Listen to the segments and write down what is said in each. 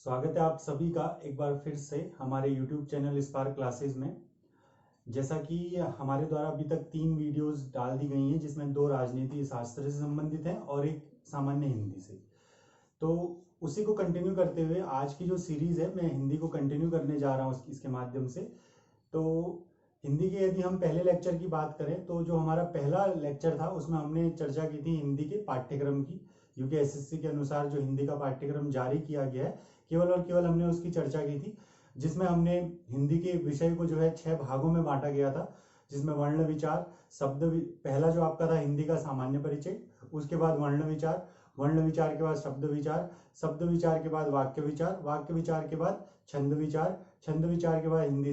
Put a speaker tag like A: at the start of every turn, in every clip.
A: स्वागत है आप सभी का एक बार फिर से हमारे YouTube चैनल स्पार्क क्लासेस में। जैसा कि हमारे द्वारा अभी तक 3 वीडियोस डाल दी गई हैं, जिसमें 2 राजनीति शास्त्र से संबंधित हैं और एक सामान्य हिंदी से। तो उसी को कंटिन्यू करते हुए आज की जो सीरीज है मैं हिंदी को कंटिन्यू करने जा रहा हूँ इसके माध्यम से। तो हिंदी के यदि हम पहले लेक्चर की बात करें तो जो हमारा पहला लेक्चर था उसमें हमने चर्चा की थी हिंदी के पाठ्यक्रम की। यूपीएसएससी के अनुसार जो हिंदी का पाठ्यक्रम जारी किया गया है केवल और केवल हमने उसकी चर्चा की थी, जिसमें हमने हिंदी के विषय को जो है 6 भागों में बांटा गया था, जिसमें वर्ण विचार, पहला जो आपका था हिंदी का सामान्य परिचय, उसके बाद वर्ण विचार के बाद शब्द विचार के बाद वाक्य विचार के बाद छंद विचार के बाद हिंदी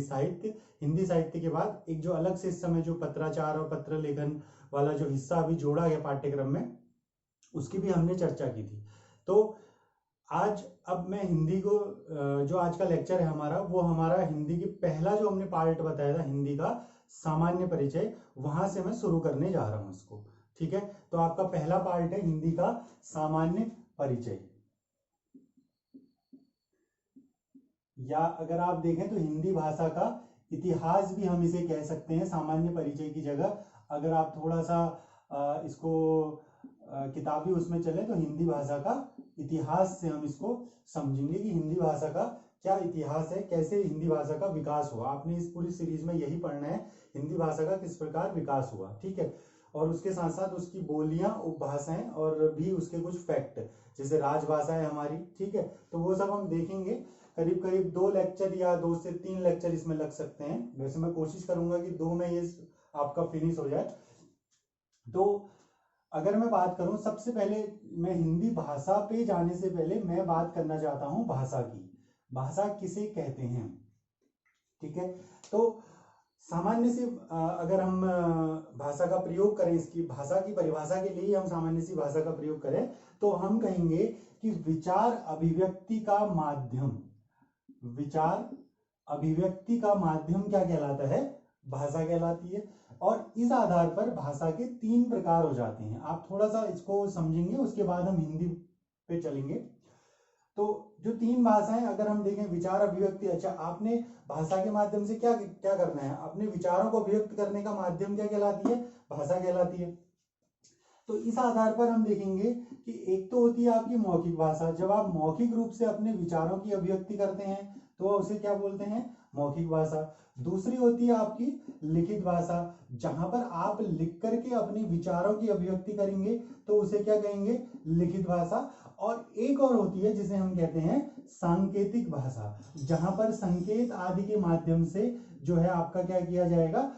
A: साहित्य के बाद एक जो अलग से इस समय जो पत्राचार और पत्र लेखन वाला जो हिस्सा अभी जोड़ा गया पाठ्यक्रम में, उसकी भी हमने चर्चा की थी। तो आज अब मैं हिंदी को जो आज का लेक्चर है हमारा, वो हमारा हिंदी की पहला जो हमने पार्ट बताया था हिंदी का सामान्य परिचय, वहां से मैं शुरू करने जा रहा हूं इसको। ठीक है, तो आपका पहला पार्ट है हिंदी का सामान्य परिचय, या अगर आप देखें तो हिंदी भाषा का इतिहास भी हम इसे कह सकते हैं सामान्य परिचय की जगह। अगर आप थोड़ा सा इसको किताबी उसमें चले तो हिंदी भाषा का इतिहास से हम इसको समझेंगे कि हिंदी भाषा का क्या इतिहास है, कैसे हिंदी भाषा का विकास हुआ। आपने इस पूरी सीरीज में यही पढ़ना है, हिंदी भाषा का किस प्रकार विकास हुआ। ठीक है, और उसके साथ साथ उसकी बोलियां, उपभाषाएं और भी उसके कुछ फैक्ट, जैसे राजभाषा है हमारी। ठीक है, तो वो सब हम देखेंगे। करीब करीब 2 लेक्चर या 2 से 3 लेक्चर इसमें लग सकते हैं। वैसे मैं कोशिश करूंगा कि 2 में ये आपका फिनिश हो जाए। तो अगर मैं बात करूं, सबसे पहले मैं हिंदी भाषा पे जाने से पहले मैं बात करना चाहता हूं भाषा की। भाषा किसे कहते हैं? ठीक है, तो सामान्य से अगर हम भाषा का प्रयोग करें, इसकी भाषा की परिभाषा के लिए हम सामान्य सी भाषा का प्रयोग करें तो हम कहेंगे कि विचार अभिव्यक्ति का माध्यम, विचार अभिव्यक्ति का माध्यम क्या कहलाता है? भाषा कहलाती है। और इस आधार पर भाषा के 3 प्रकार हो जाते हैं। आप थोड़ा सा इसको समझेंगे, उसके बाद हम हिंदी पे चलेंगे। तो जो 3 भाषाएं अगर हम देखें, विचार अभिव्यक्ति, अच्छा आपने भाषा के माध्यम से क्या क्या करना है? अपने विचारों को अभिव्यक्त करने का माध्यम क्या कहलाती है? भाषा कहलाती है। तो इस आधार पर हम देखेंगे कि एक तो होती है आपकी मौखिक भाषा। जब आप मौखिक रूप से अपने विचारों की अभिव्यक्ति करते हैं तो उसे क्या बोलते हैं? मौखिक भाषा। दूसरी होती है आपकी लिखित भाषा, जहां पर आप लिख करके अपने विचारों की अभिव्यक्ति करेंगे तो उसे क्या कहेंगे? लिखित भाषा। और एक और होती है जिसे हम कहते हैं सांकेतिक भाषा, जहां पर संकेत आदि के माध्यम से जो है आपका क्या किया जाएगा?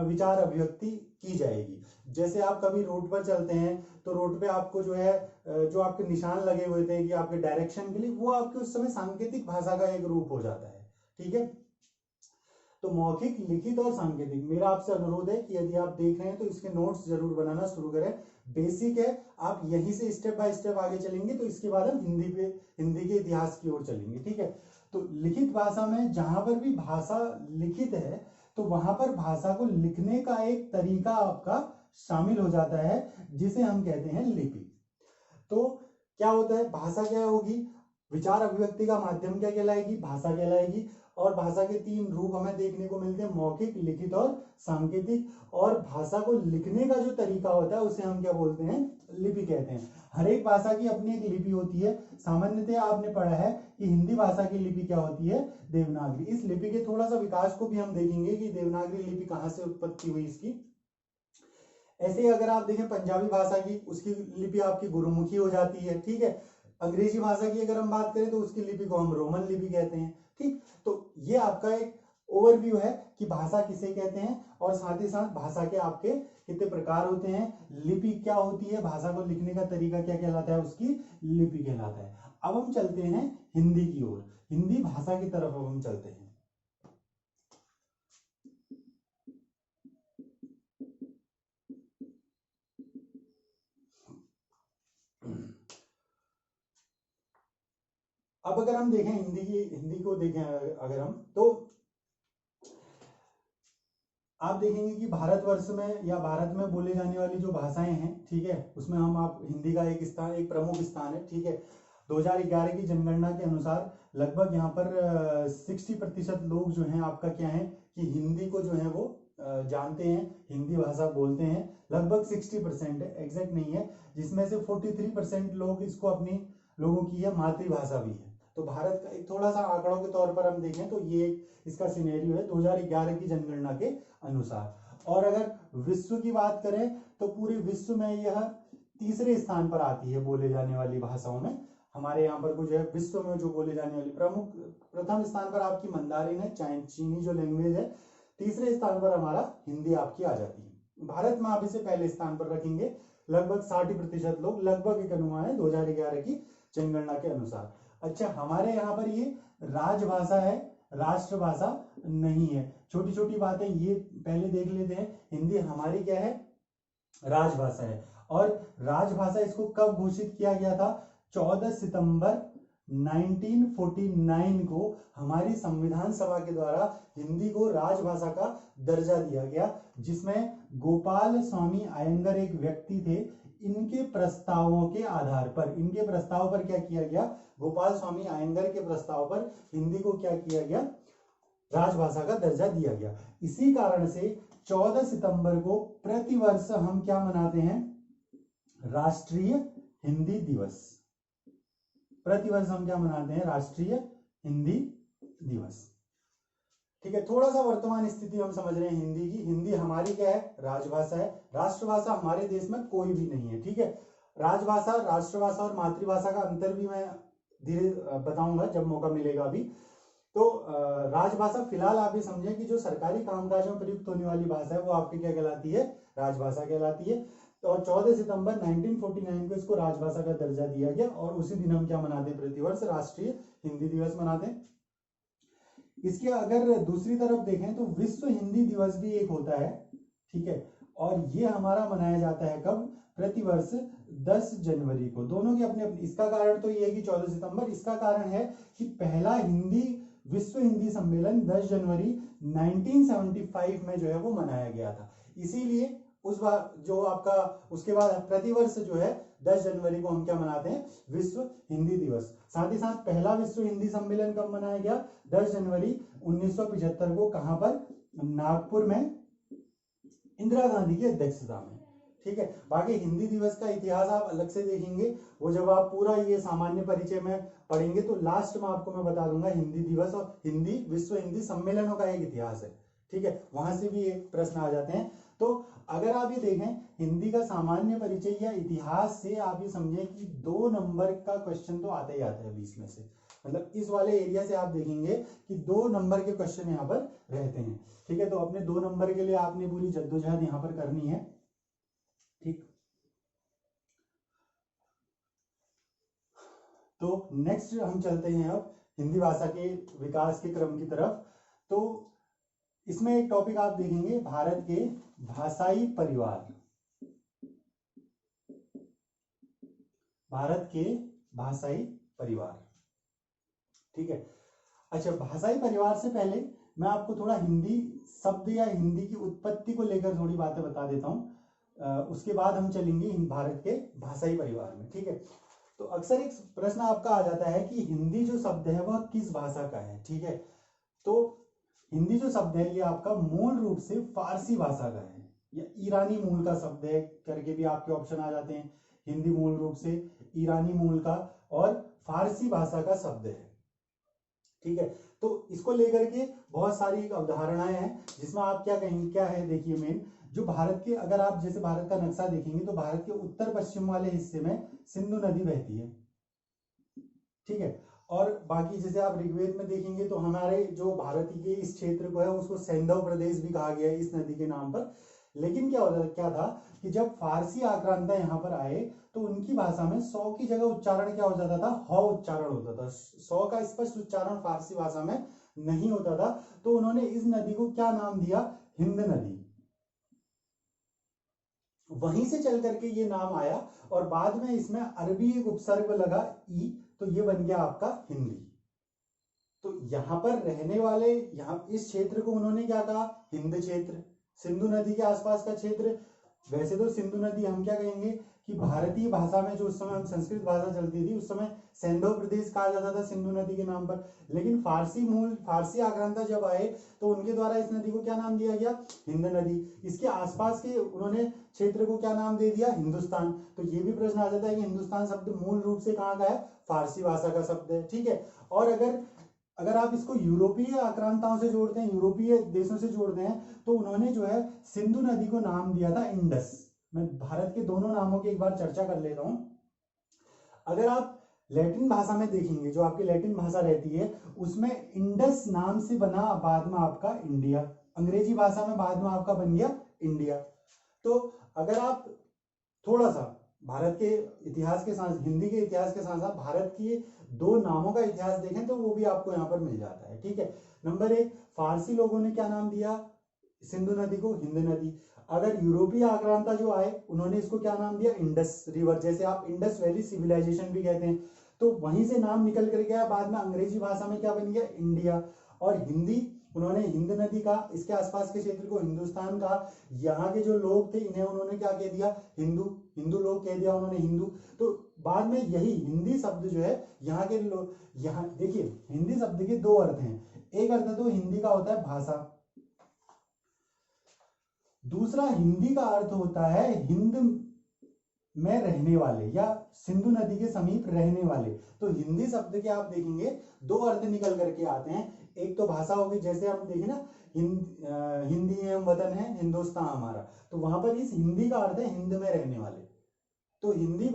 A: विचार अभिव्यक्ति की जाएगी। जैसे आप कभी रोड पर चलते हैं तो रोड पे आपको जो है जो आपके निशान लगे हुए थे कि आपके डायरेक्शन के लिए, वो आपके उस समय सांकेतिक भाषा का एक रूप हो जाता है। ठीक है, तो मौखिक, लिखित और सांकेतिक। मेरा आपसे अनुरोध है कि यदि आप देख रहे हैं तो इसके नोट्स जरूर बनाना शुरू करें। बेसिक है, आप यहीं से स्टेप बाय स्टेप आगे चलेंगे तो इसके बाद हम हिंदी के इतिहास की ओर चलेंगे। ठीक है, तो लिखित भाषा में जहां पर भी भाषा लिखित है तो वहां पर भाषा को लिखने का एक तरीका आपका शामिल हो जाता है, जिसे हम कहते हैं लिपि। तो क्या होता है? भाषा क्या होगी? विचार अभिव्यक्ति का माध्यम क्या कहलाएगी? भाषा कहलाएगी। और भाषा के 3 रूप हमें देखने को मिलते हैं, मौखिक, लिखित और सांकेतिक। और भाषा को लिखने का जो तरीका होता है उसे हम क्या बोलते हैं? लिपि कहते हैं। हर एक भाषा की अपनी एक लिपि होती है। सामान्यतः आपने पढ़ा है कि हिंदी भाषा की लिपि क्या होती है? देवनागरी। इस लिपि के थोड़ा सा विकास को भी हम देखेंगे कि देवनागरी लिपि कहां से उत्पत्ति हुई इसकी। ऐसे ही अगर आप देखें पंजाबी भाषा की, उसकी लिपि आपकी गुरुमुखी हो जाती है। ठीक है, अंग्रेजी भाषा की अगर हम बात करें तो उसकी लिपि को हम रोमन लिपि कहते हैं। ठीक, तो ये आपका एक ओवरव्यू है कि भाषा किसे कहते हैं, और साथ ही साथ भाषा के आपके कितने प्रकार होते हैं, लिपि क्या होती है, भाषा को लिखने का तरीका क्या कहलाता है, उसकी लिपि कहलाता है। अब हम चलते हैं हिंदी की ओर, हिंदी भाषा की तरफ अब हम चलते हैं। अब अगर हम देखें हिंदी को देखें अगर हम, तो आप देखेंगे कि भारतवर्ष में या भारत में बोले जाने वाली जो भाषाएं हैं, ठीक है, उसमें हम आप हिंदी का एक स्थान, एक प्रमुख स्थान है। ठीक है, 2011 की जनगणना के अनुसार लगभग यहाँ पर 60% लोग जो हैं आपका क्या है कि हिंदी को जो है वो जानते हैं, हिंदी भाषा बोलते हैं। लगभग 60% है, एग्जैक्ट नहीं है, जिसमें से 43% लोग इसको अपनी लोगों की यह मातृभाषा भी है। तो भारत का एक थोड़ा सा आंकड़ों के तौर पर हम देखें तो ये इसका सिनेरियो है 2011 की जनगणना के अनुसार। और अगर विश्व की बात करें तो पूरे विश्व में यह तीसरे स्थान पर आती है बोले जाने वाली भाषाओं में। हमारे यहाँ पर कुछ है विश्व में जो बोले जाने वाली प्रथम स्थान पर आपकी मंदारिन है, चीनी जो लैंग्वेज है। तीसरे स्थान पर हमारा हिंदी आपकी आ जाती है। भारत में आप इसे पहले स्थान पर रखेंगे। लगभग 60% लोग, लगभग एक अनुमान है 2011 की जनगणना के अनुसार। अच्छा, हमारे यहाँ पर ये राजभाषा है, राष्ट्रभाषा नहीं है। छोटी छोटी बातें ये पहले देख लेते हैं। हिंदी हमारी क्या है, राजभाषा है। और राजभाषा इसको कब घोषित किया गया था? 14 सितंबर 1949 को हमारी संविधान सभा के द्वारा हिंदी को राजभाषा का दर्जा दिया गया, जिसमें गोपाल स्वामी अयंगर एक व्यक्ति थे। इनके प्रस्तावों के आधार पर, इनके प्रस्ताव पर क्या किया गया, गोपाल स्वामी अयंगर के प्रस्ताव पर हिंदी को क्या किया गया, राजभाषा का दर्जा दिया गया। इसी कारण से 14 सितंबर को प्रतिवर्ष हम क्या मनाते हैं, राष्ट्रीय हिंदी दिवस। प्रतिवर्ष हम क्या मनाते हैं, राष्ट्रीय हिंदी दिवस। ठीक है, थोड़ा सा वर्तमान स्थिति हम समझ रहे हैं हिंदी की। हिंदी हमारी क्या है, राजभाषा है। राष्ट्रभाषा हमारे देश में कोई भी नहीं है। ठीक है, राजभाषा, राष्ट्रभाषा और मातृभाषा का अंतर भी मैं धीरे बताऊंगा जब मौका मिलेगा अभी। तो राजभाषा फिलहाल आप ये समझें कि जो सरकारी कामकाज में प्रयुक्त होने वाली भाषा है वो आपकी क्या कहलाती है, राजभाषा कहलाती है। और 14 सितंबर 1949 को इसको राजभाषा का दर्जा दिया गया और उसी दिन हम क्या मनाते हैं, प्रतिवर्ष राष्ट्रीय हिंदी दिवस मनाते हैं। इसके अगर दूसरी तरफ देखें तो विश्व हिंदी दिवस भी एक होता है। ठीक है, और ये हमारा मनाया जाता है कब, प्रतिवर्ष 10 जनवरी को। दोनों के अपने अपने, इसका कारण तो ये है कि 14 सितंबर, इसका कारण है कि पहला विश्व हिंदी सम्मेलन 10 जनवरी 1975 में जो है वो मनाया गया था। इसीलिए उस बार जो आपका उसके बाद प्रतिवर्ष जो है 10 जनवरी को हम क्या मनाते हैं, विश्व हिंदी दिवस। साथ ही साथ पहला विश्व हिंदी सम्मेलन कब मनाया गया, 10 जनवरी 1975 को। कहां पर, नागपुर में, इंदिरा गांधी की अध्यक्षता में। ठीक है, बाकी हिंदी दिवस का इतिहास आप अलग से देखेंगे, वो जब आप पूरा ये सामान्य परिचय में पढ़ेंगे तो लास्ट में आपको मैं बता दूंगा हिंदी दिवस और हिंदी विश्व हिंदी सम्मेलनों का एक इतिहास है। ठीक है, वहां से भी एक प्रश्न आ जाते हैं। तो अगर आप ये देखें हिंदी का सामान्य परिचय या इतिहास से आप ये समझें कि 2 नंबर का क्वेश्चन तो आता ही आता है 20 में से। मतलब इस वाले एरिया से आप देखेंगे कि 2 नंबर के क्वेश्चन यहाँ पर रहते हैं। ठीक है, तो अपने 2 नंबर के लिए आपने पूरी जद्दोजहद यहाँ पर करनी है। ठीक, तो नेक्स्ट हम चलते हैं अब हिंदी भाषा के विकास के क्रम की तरफ। तो इसमें एक टॉपिक आप देखेंगे, भारत के भाषाई परिवार। भारत के भाषाई परिवार। ठीक है, अच्छा, भाषाई परिवार से पहले मैं आपको थोड़ा हिंदी शब्द या हिंदी की उत्पत्ति को लेकर थोड़ी बातें बता देता हूं। उसके बाद हम चलेंगे भारत के भाषाई परिवार में। ठीक है, तो अक्सर एक प्रश्न आपका आ जाता है कि हिंदी जो शब्द है वह किस भाषा का है। ठीक है, तो हिंदी जो शब्द है ये आपका मूल रूप से फारसी भाषा का है या ईरानी मूल का शब्द है करके भी आपके ऑप्शन आ जाते हैं। हिंदी मूल रूप से ईरानी मूल का और फारसी भाषा का शब्द है। ठीक है, तो इसको लेकर के बहुत सारी अवधारणाएं हैं जिसमें आप क्या कहेंगे, क्या है देखिए, मेन जो भारत के, अगर आप जैसे भारत का नक्शा देखेंगे तो भारत के उत्तर पश्चिम वाले हिस्से में सिंधु नदी बहती है। ठीक है, और बाकी जैसे आप ऋग्वेद में देखेंगे तो हमारे जो भारत के इस क्षेत्र को है उसको सैंधव प्रदेश भी कहा गया है इस नदी के नाम पर। लेकिन क्या था कि जब फारसी आक्रांता यहाँ पर आए तो उनकी भाषा में 100 की जगह उच्चारण क्या हो जाता था, ह उच्चारण होता था। 100 का स्पष्ट उच्चारण फारसी भाषा में नहीं होता था, तो उन्होंने इस नदी को क्या नाम दिया, हिंद नदी। वहीं से चल करके ये नाम आया और बाद में इसमें अरबी एक उपसर्ग लगा ई, तो ये बन गया आपका हिंदी। तो यहां पर रहने वाले, यहाँ इस क्षेत्र को उन्होंने क्या कहा, हिंद क्षेत्र, सिंधु नदी के आसपास का क्षेत्र। वैसे तो सिंधु नदी हम क्या कहेंगे कि भारतीय भाषा में जो उस समय संस्कृत भाषा चलती थी, उस समय सिंधु प्रदेश कहा जाता था सिंधु नदी के नाम पर। लेकिन फारसी आक्रांता जब आए तो उनके द्वारा इस नदी को क्या नाम दिया गया? हिंद नदी। इसके आसपास के उन्होंने क्षेत्र को क्या नाम दे दिया? हिंदुस्तान। तो ये भी प्रश्न आ जाता है कि हिंदुस्तान शब्द मूल रूप से कहाँ का है? फारसी भाषा का शब्द है। ठीक है। और अगर आप इसको यूरोपीय आक्रांताओं से जोड़ते हैं, यूरोपीय देशों से जोड़ते हैं, तो उन्होंने जो है सिंधु नदी को नाम दिया था इंडस। मैं भारत के दोनों नामों की एक बार चर्चा कर लेता हूं। अगर आप लैटिन भाषा में देखेंगे, जो आपकी लैटिन भाषा रहती है, उसमें इंडस नाम से बना बाद में आपका इंडिया। अंग्रेजी भाषा में बाद में आपका बन गया इंडिया। तो अगर आप थोड़ा सा भारत के इतिहास के साथ, हिंदी के इतिहास के साथ साथ भारत के दो नामों का इतिहास देखें तो वो भी आपको यहाँ पर मिल जाता है। ठीक है। नंबर 1, फारसी लोगों ने क्या नाम दिया सिंधु नदी को? हिंद नदी। अगर यूरोपीय आक्रांता जो आए, उन्होंने इसको क्या नाम दिया? Indus river. जैसे आप इंडस वैली सिविलाइजेशन भी कहते हैं, तो वहीं से नाम निकल कर गया। बाद में अंग्रेजी भाषा में क्या बन गया? इंडिया। और हिंदी, उन्होंने हिंद नदी का, इसके आसपास के क्षेत्र को हिंदुस्तान का। यहाँ के जो लोग थे, इन्हें उन्होंने क्या कह दिया? हिंदू लोग कह दिया उन्होंने, हिंदू। तो बाद में यही हिंदी शब्द जो है, यहाँ के लोग, यहाँ देखिए हिंदी शब्द के दो अर्थ हैं। एक अर्थ तो हिंदी का होता है भाषा, दूसरा हिंदी का अर्थ होता है हिंद में रहने वाले या सिंधु नदी के समीप रहने वाले। तो हिंदी शब्द के आप देखेंगे दो अर्थ निकल करके आते हैं। एक तो भाषा होगी, जैसे हम देखें ना, हिंदी एवं वतन है हिंदुस्तान हमारा, तो वहां पर इस हिंदी का अर्थ है हिंद में रहने वाले। तो हिंदी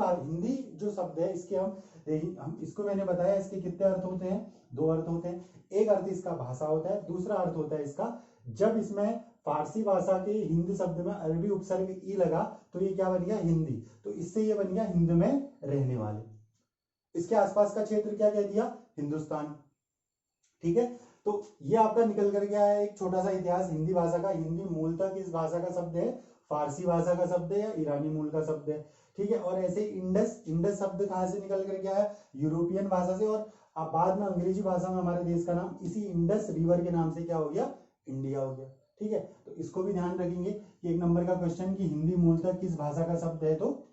A: जो शब्द है, इसके हम इसको मैंने बताया, इसके कितने अर्थ होते हैं? दो अर्थ होते हैं। एक अर्थ इसका भाषा होता है, दूसरा अर्थ होता है इसका, जब इसमें फारसी भाषा के हिंद शब्द में अरबी उपसर्ग ई लगा तो ये क्या बन गया? हिंदी। तो इससे ये बन गया हिंद में रहने वाले। इसके आसपास का क्षेत्र क्या कह दिया? हिंदुस्तान। ठीक है। तो ये आपका निकल कर गया है एक छोटा सा इतिहास हिंदी भाषा का। हिंदी मूलतः किस भाषा का शब्द है? फारसी भाषा का शब्द है या ईरानी मूल का शब्द है। ठीक है। और ऐसे इंडस शब्द कहां से निकल कर गया है? यूरोपियन भाषा से। और अब बाद में अंग्रेजी भाषा में हमारे देश का नाम इसी इंडस रिवर के नाम से क्या हो गया? इंडिया हो गया। ठीक है। तो इसको भी ध्यान रखेंगे कि 1 नंबर का क्वेश्चन कि हिंदी मूलतः किस भाषा का शब्द है? तो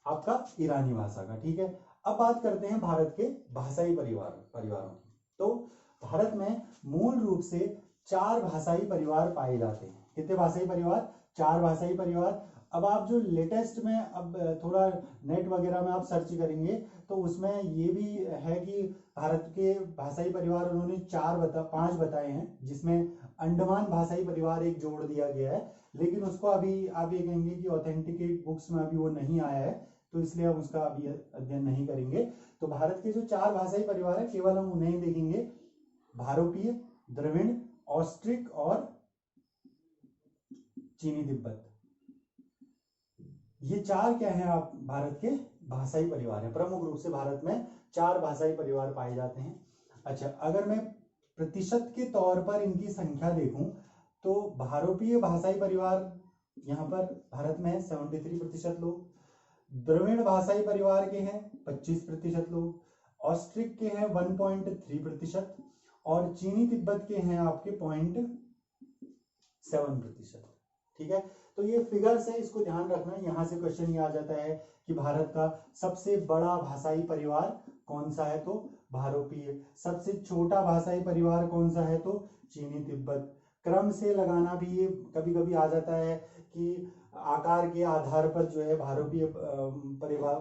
A: आपका ईरानी भाषा का। ठीक है। अब बात करते हैं भारत के भाषाई परिवारों की। तो भारत में मूल रूप से 4 भाषाई परिवार पाए जाते हैं। कितने भाषाई परिवार? 4 भाषाई परिवार। अब आप जो लेटेस्ट में, अब थोड़ा नेट वगैरह में आप सर्च करेंगे तो उसमें ये भी है कि भारत के भाषाई परिवार उन्होंने 5 बताए हैं, जिसमें अंडमान भाषाई परिवार एक जोड़ दिया गया है। लेकिन उसको अभी आप ये कहेंगे कि ऑथेंटिकेट बुक्स में अभी वो नहीं आया है, तो इसलिए हम उसका अभी अध्ययन नहीं करेंगे। तो भारत के जो 4 भाषाई परिवार है, केवल हम उन्हें देखेंगे, भारोपीय, द्रविड़, ऑस्ट्रिक और चीनी तिब्बत। ये 4 क्या है? आप भारत के भाषाई परिवार है। प्रमुख रूप से भारत में 4 भाषाई परिवार पाए जाते हैं। अच्छा, अगर मैं प्रतिशत के तौर पर इनकी संख्या देखूं तो भारोपीय भाषाई परिवार यहाँ पर भारत में है 73% लोग, द्रविड़ भाषाई परिवार के हैं 25% लोग, ऑस्ट्रिक के हैं 1.3% और चीनी तिब्बत के हैं आपके 0.7%। ठीक है। तो ये फिगर्स है, इसको ध्यान रखना। यहां से क्वेश्चन ये आ जाता है कि भारत का सबसे बड़ा भाषाई परिवार कौन सा है? तो भारोपीय। सबसे छोटा भाषाई परिवार कौन सा है? तो चीनी तिब्बत। क्रम से लगाना भी ये कभी कभी आ जाता है कि आकार के आधार पर जो है भारोपीय परिवार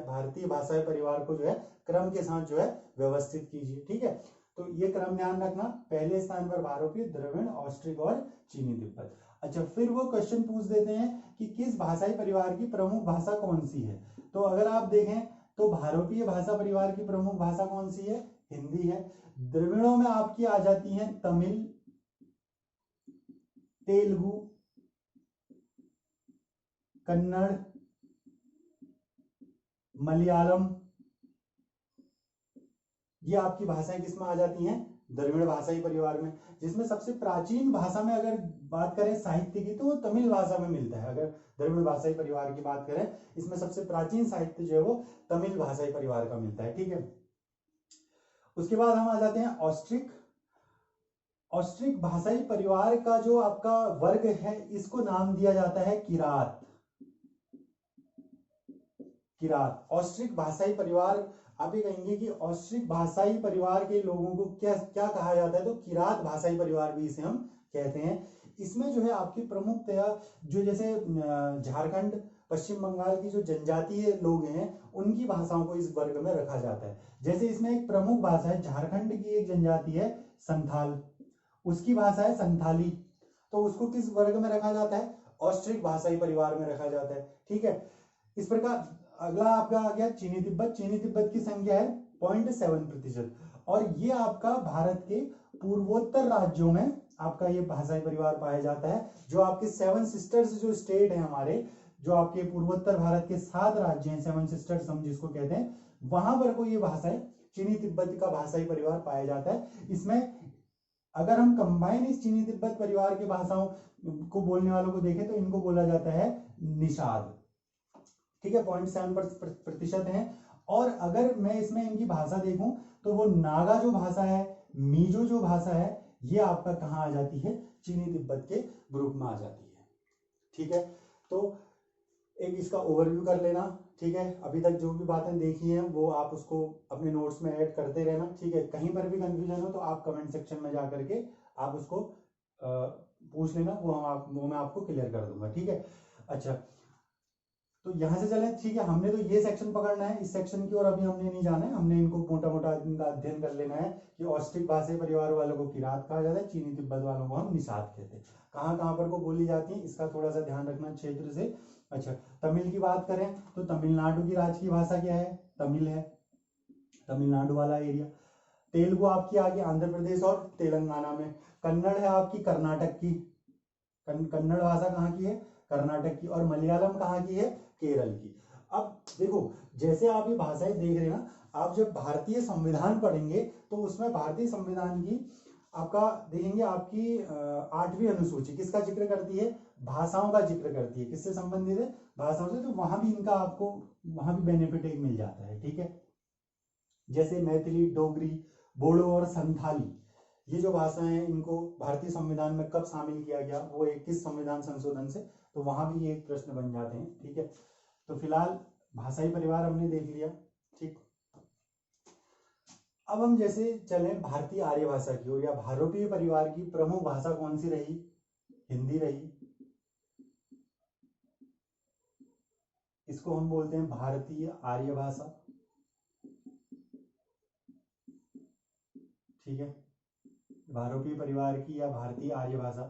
A: भारतीय भाषाई परिवार को जो है क्रम के साथ जो है व्यवस्थित कीजिए। ठीक है। तो ये क्रम ध्यान रखना, पहले स्थान पर भारोपीय, द्रविड़, ऑस्ट्रिक और चीनी तिब्बत। अच्छा, फिर वो क्वेश्चन पूछ देते हैं कि किस भाषाई परिवार की प्रमुख भाषा कौन सी है? तो अगर आप देखें तो भारोपीय भाषा परिवार की प्रमुख भाषा कौन सी है? हिंदी है। द्रविड़ों में आपकी आ जाती है तमिल, तेलुगु, कन्नड़, मलयालम। ये आपकी भाषाएं किसमें आ जाती हैं? द्रविड़ भाषाई परिवार में। जिसमें सबसे प्राचीन भाषा में अगर बात करें साहित्य की तो वो तमिल भाषा में मिलता है। अगर द्रविड़ भाषाई परिवार की बात करें, इसमें सबसे प्राचीन साहित्य जो है वो तमिल भाषाई परिवार का मिलता है। ठीक है। उसके बाद हम आ जाते हैं ऑस्ट्रिक। ऑस्ट्रिक भाषाई परिवार का जो आपका वर्ग है इसको नाम दिया जाता है किरात। किरात ऑस्ट्रिक भाषाई परिवार, आप ये कहेंगे कि ऑस्ट्रिक भाषाई परिवार के लोगों को क्या क्या कहा जाता है, तो किरात भाषाई परिवार भी इसे हम कहते हैं। इसमें जो है आपकी प्रमुखतया जो जैसे झारखंड पश्चिम बंगाल की जो जनजातीय लोग हैं उनकी भाषाओं को इस वर्ग में रखा जाता है। जैसे इसमें एक प्रमुख भाषा है, झारखंड की एक जनजाति है संथाल, उसकी भाषा है संथाली, तो उसको किस वर्ग में रखा जाता है, ऑस्ट्रिक भाषाई परिवार में रखा जाता है। ठीक है, इस प्रकार अगला आपका आ गया चीनी तिब्बत। चीनी तिब्बत की संख्या है 0.7%, और ये आपका भारत के पूर्वोत्तर राज्यों में आपका ये भाषाई परिवार पाया जाता है। जो आपके 7 सिस्टर्स जो स्टेट है हमारे, जो आपके पूर्वोत्तर भारत के 7 राज्य हैं, 7 सिस्टर्स हम जिसको कहते हैं, वहां पर को ये भाषाएं चीनी तिब्बत का भाषाई परिवार पाया जाता है। इसमें अगर हम कंबाइन इस चीनी तिब्बत परिवार की भाषाओं को बोलने वालों को देखें तो इनको बोला जाता है निषाद। ठीक है, 0.7% है। और अगर मैं इसमें इनकी भाषा देखूं तो वो नागा जो भाषा है, मीजो जो भाषा है, ये आपका कहाँ आ जाती है, चीनी तिब्बत के ग्रुप में आ जाती है। ठीक है, तो एक इसका ओवरव्यू कर लेना। ठीक है, अभी तक जो भी बातें देखी हैं वो आप उसको अपने नोट्स में ऐड करते रहना। ठीक है, कहीं पर भी कंफ्यूजन हो तो आप कमेंट सेक्शन में जा करके आप उसको पूछ लेना, वो मैं आपको क्लियर कर दूंगा। ठीक है, अच्छा तो यहां से चलें। ठीक है, हमने तो ये सेक्शन पकड़ना है, इस सेक्शन की ओर अभी हमने नहीं जाना है, हमने इनको मोटा मोटा इनका अध्ययन कर लेना है कि ऑस्ट्रिक भाषाई परिवार वालों को किरात कहा जाता है, चीनी तिब्बत वालों को हम निषाद कहते हैं। कहाँ कहाँ पर को बोली जाती है इसका थोड़ा सा ध्यान रखना क्षेत्र से। अच्छा, तमिल की बात करें तो तमिलनाडु की राज्य की भाषा क्या है, तमिल है, तमिलनाडु वाला एरिया। तेलुगु आपकी आ गई आंध्र प्रदेश और तेलंगाना में। कन्नड़ है आपकी कर्नाटक की, कन्नड़ भाषा कहाँ की है, कर्नाटक की। और मलयालम कहाँ की है, केरल की। अब देखो, जैसे आप ये भाषाएं देख रहे हैं ना, आप जब भारतीय संविधान पढ़ेंगे तो उसमें भारतीय संविधान की आपका देखेंगे, आपकी 8वीं अनुसूची किसका जिक्र करती है, भाषाओं का जिक्र करती है। किससे संबंधित है, भाषाओं से। तो वहां भी इनका आपको वहां भी बेनिफिट एक मिल जाता है। ठीक है, जैसे मैथिली, डोगरी, बोडो और संथाली, ये जो भाषाएं हैं इनको भारतीय संविधान में कब शामिल किया गया, वो 21 संविधान संशोधन से, तो वहां भी ये एक प्रश्न बन जाते हैं। ठीक है, तो फिलहाल भाषाई परिवार हमने देख लिया। ठीक, अब हम जैसे चले भारतीय आर्य भाषा की ओर, या भारोपीय परिवार की प्रमुख भाषा कौन सी रही, हिंदी रही। इसको हम बोलते हैं भारतीय आर्य भाषा। ठीक है, भारोपीय परिवार की या भारतीय आर्य भाषा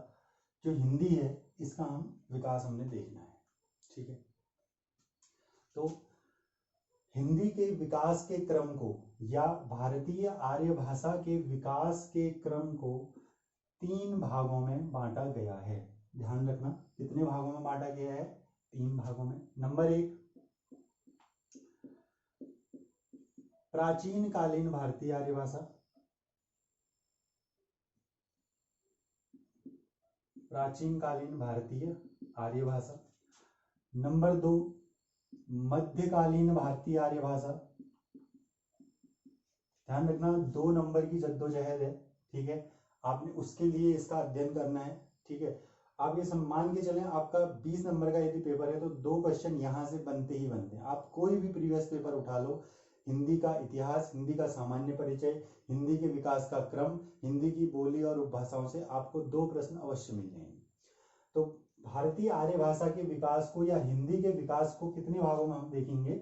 A: जो हिंदी है, इसका हम विकास हमने देखना है। ठीक है, तो हिंदी के विकास के क्रम को या भारतीय आर्य भाषा के विकास के क्रम को 3 भागों में बांटा गया है। ध्यान रखना, कितने भागों में बांटा गया है, 3 भागों में। नंबर 1, प्राचीन कालीन भारतीय आर्य भाषा। प्राचीन कालीन भारतीय आर्य भाषा। नंबर 2, मध्यकालीन भारतीय आर्य भाषा। ध्यान रखना 2 नंबर की जद्दोजहद है। ठीक है, आपने उसके लिए इसका अध्ययन करना है। ठीक है, आप ये मान के चलें, आपका 20 नंबर का यदि पेपर है तो 2 क्वेश्चन यहां से बनते ही बनते हैं। आप कोई भी प्रीवियस पेपर उठा लो, हिंदी का इतिहास, हिंदी का सामान्य परिचय, हिंदी के विकास का क्रम, हिंदी की बोली और उपभाषाओं से आपको 2 प्रश्न अवश्य मिल जाएंगे। तो भारतीय आर्य भाषा के विकास को या हिंदी के विकास को कितने भागों में हम देखेंगे,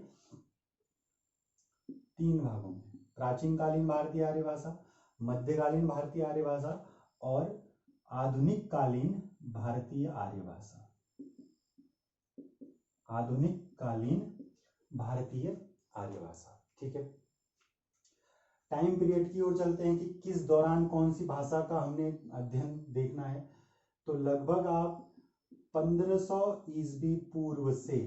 A: 3 भागों में। प्राचीन कालीन भारतीय आर्य भाषा, मध्यकालीन भारतीय आर्य भाषा और आधुनिक कालीन भारतीय आर्य भाषा। आधुनिक कालीन भारतीय आर्य भाषा। ठीक है, टाइम पीरियड की ओर चलते हैं कि किस दौरान कौन सी भाषा का हमने अध्ययन देखना है। तो लगभग आप 1500 ईस्वी पूर्व से